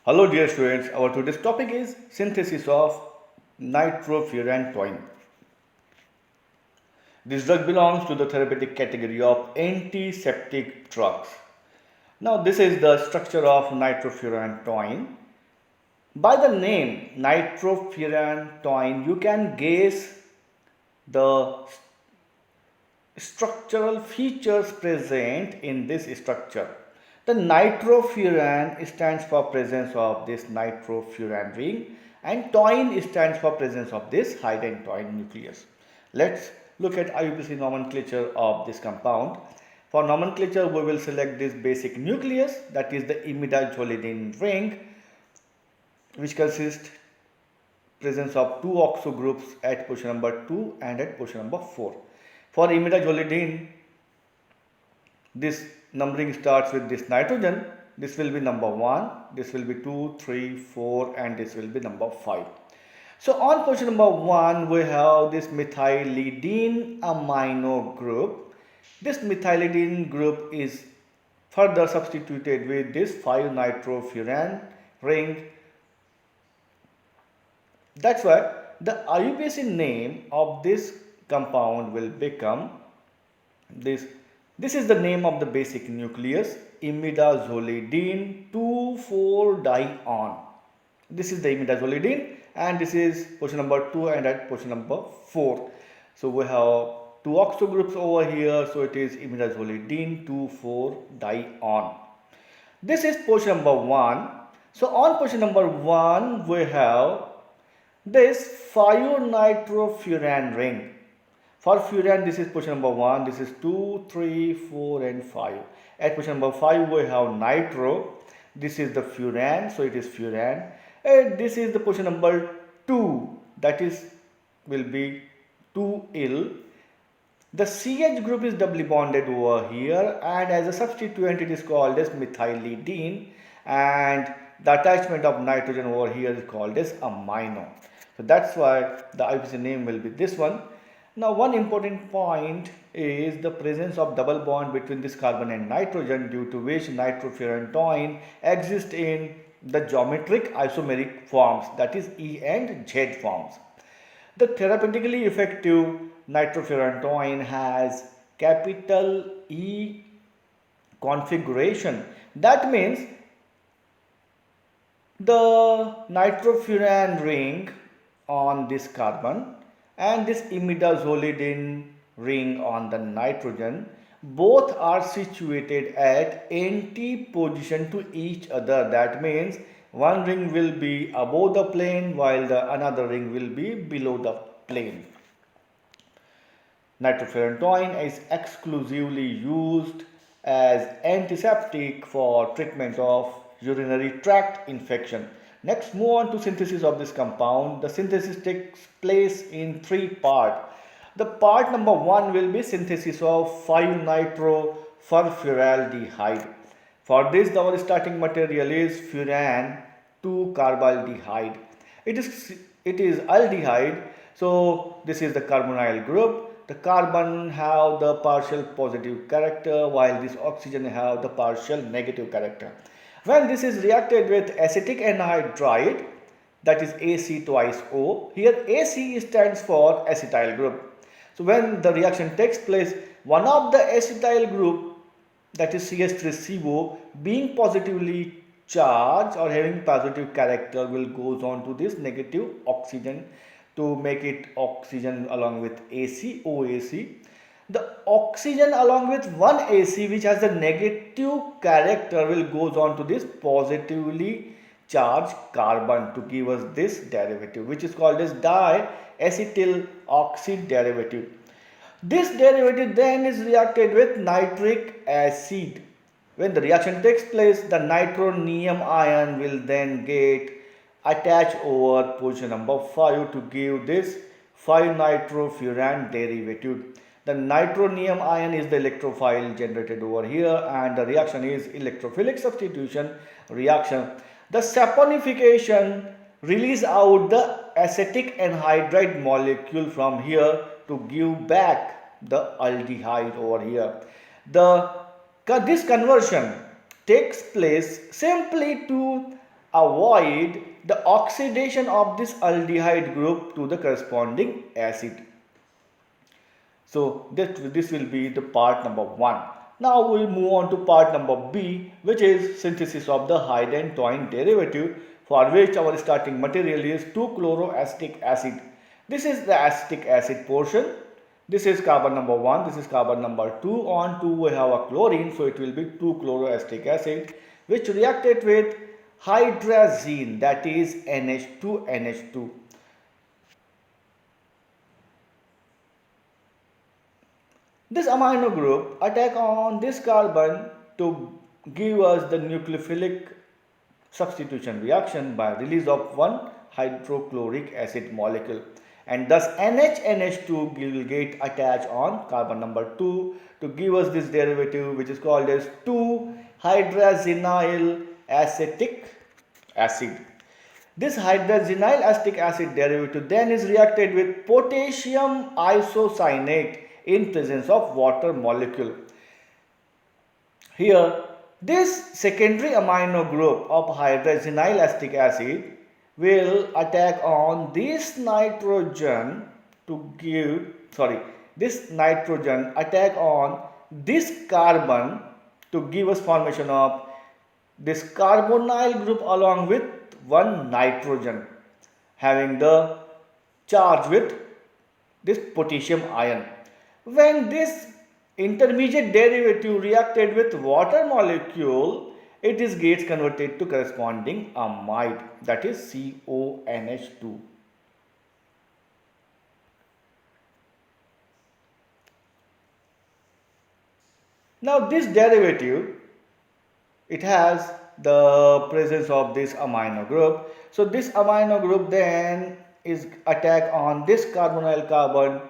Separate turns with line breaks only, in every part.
Hello dear students, our today's topic is synthesis of nitrofurantoin. This drug belongs to the therapeutic category of antiseptic drugs. Now this is the structure of nitrofurantoin. By the name nitrofurantoin, you can guess the structural features present in this structure. The nitrofuran stands for presence of this nitrofuran ring and toin stands for presence of this hydrogen toin nucleus. Let's look at IUPAC nomenclature of this compound. For nomenclature, we will select this basic nucleus, that is the imidazolidine ring, which consists presence of two oxo groups at position number 2 and at position number 4. For imidazolidine, this numbering starts with this nitrogen. This will be number 1, this will be 2, 3, 4 and this will be number 5. So on position number 1 we have this methylidine amino group. This methylidine group is further substituted with this 5-nitrofuran ring. That's why the IUPAC name of this compound will become this. This is the name of the basic nucleus, imidazolidine 2,4-dione. This is the imidazolidine and this is position number 2 and at position number 4. So we have two oxo groups over here, so it is imidazolidine 2,4-dione. This is position number 1. So on position number 1 we have this 5-nitrofuran ring. For furan, this is position number 1, this is 2, 3, 4 and 5. At position number 5 we have nitro, this is the furan, so it is furan. And this is the position number 2, that is will be 2-il. The CH group is doubly bonded over here and as a substituent it is called as methylidine and the attachment of nitrogen over here is called as amino. So that's why the IUPAC name will be this one. Now one important point is the presence of double bond between this carbon and nitrogen, due to which nitrofurantoin exists in the geometric isomeric forms, that is E and Z forms. The therapeutically effective nitrofurantoin has capital E configuration. That means the nitrofuran ring on this carbon and this imidazolidine ring on the nitrogen, both are situated at anti-position to each other. That means one ring will be above the plane while the another ring will be below the plane. Nitrofurantoin is exclusively used as antiseptic for treatment of urinary tract infection. Next, move on to synthesis of this compound. The synthesis takes place in 3 parts. The part number 1 will be synthesis of 5-nitrofurfuraldehyde. For this, our starting material is furan 2-carbaldehyde. It is aldehyde, so this is the carbonyl group. The carbon have the partial positive character while this oxygen have the partial negative character. When this is reacted with acetic anhydride, that is AC twice O, here AC stands for acetyl group. So when the reaction takes place, one of the acetyl group, that is CH3CO, being positively charged or having positive character, will goes on to this negative oxygen to make it oxygen along with AC, OAC. The oxygen along with one AC which has a negative character will goes on to this positively charged carbon to give us this derivative, which is called as diacetyl oxide derivative. This derivative then is reacted with nitric acid. When the reaction takes place, the nitronium ion will then get attached over position number 5 to give this 5-nitrofuran derivative. The nitronium ion is the electrophile generated over here and the reaction is electrophilic substitution reaction. The saponification release out the acetic anhydride molecule from here to give back the aldehyde over here. This conversion takes place simply to avoid the oxidation of this aldehyde group to the corresponding acid. So this will be the part number 1. Now we move on to part number B, which is synthesis of the Hyde and Toyne derivative, for which our starting material is 2-chloroacetic acid. This is the acetic acid portion. This is carbon number 1, this is carbon number 2. On 2 we have a chlorine, so it will be 2-chloroacetic acid, which reacted with hydrazine, that is NH2NH2. This amino group attack on this carbon to give us the nucleophilic substitution reaction by release of one hydrochloric acid molecule, and thus NH2 will get attached on carbon number 2 to give us this derivative, which is called as 2-hydrazenyl acetic acid. This hydrazine acetic acid derivative then is reacted with potassium isocyanate in presence of water molecule. Here, this secondary amino group of hydrazine acetic acid will attack on this nitrogen to give, this nitrogen attack on this carbon to give us formation of this carbonyl group along with one nitrogen having the charge with this potassium ion. When this intermediate derivative reacted with water molecule, it is gets converted to corresponding amide, that is CONH2. Now this derivative, it has the presence of this amino group. So this amino group then is attack on this carbonyl carbon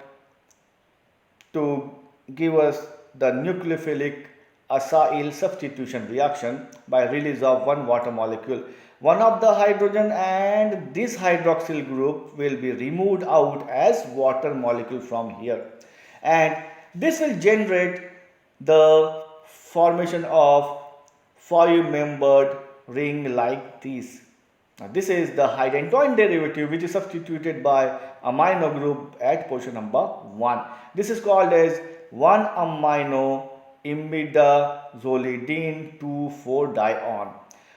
to give us the nucleophilic acyl substitution reaction by release of one water molecule. One of the hydrogen and this hydroxyl group will be removed out as water molecule from here, and this will generate the formation of 5-membered ring like this. Now this is the Hyde and Toyne derivative, which is substituted by amino group at position number 1. This is called as 1-amino imidazolidine 2,4-dione.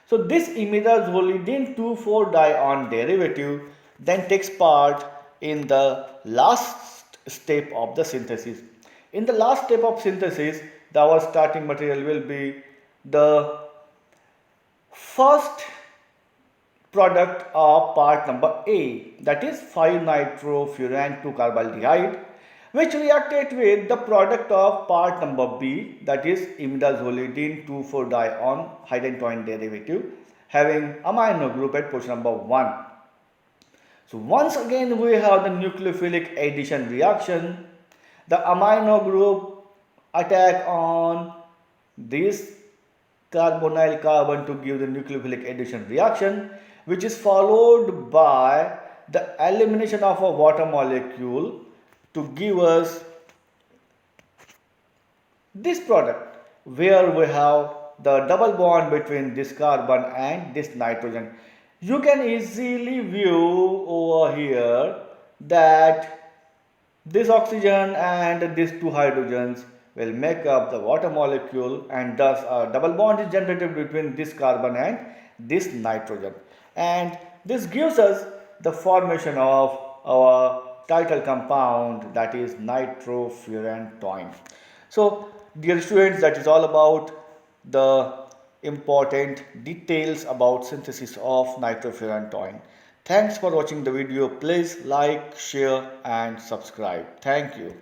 So this imidazolidine 2,4-dione derivative then takes part in the last step of the synthesis. In the last step of synthesis, our starting material will be the first product of part number A, that is 5-nitrofuran 2-carbaldehyde, which reacted with the product of part number B, that is imidazolidine 2,4-dione Hyde and Toyne derivative having amino group at position number 1. So once again we have the nucleophilic addition reaction. The amino group attack on this carbonyl carbon to give the nucleophilic addition reaction, which is followed by the elimination of a water molecule to give us this product, where we have the double bond between this carbon and this nitrogen. You can easily view over here that this oxygen and these two hydrogens will make up the water molecule, and thus a double bond is generated between this carbon and this nitrogen, and this gives us the formation of our title compound, that is nitrofurantoin. So dear students, that is all about the important details about synthesis of nitrofurantoin. Thanks for watching the video. Please like, share and subscribe. Thank you.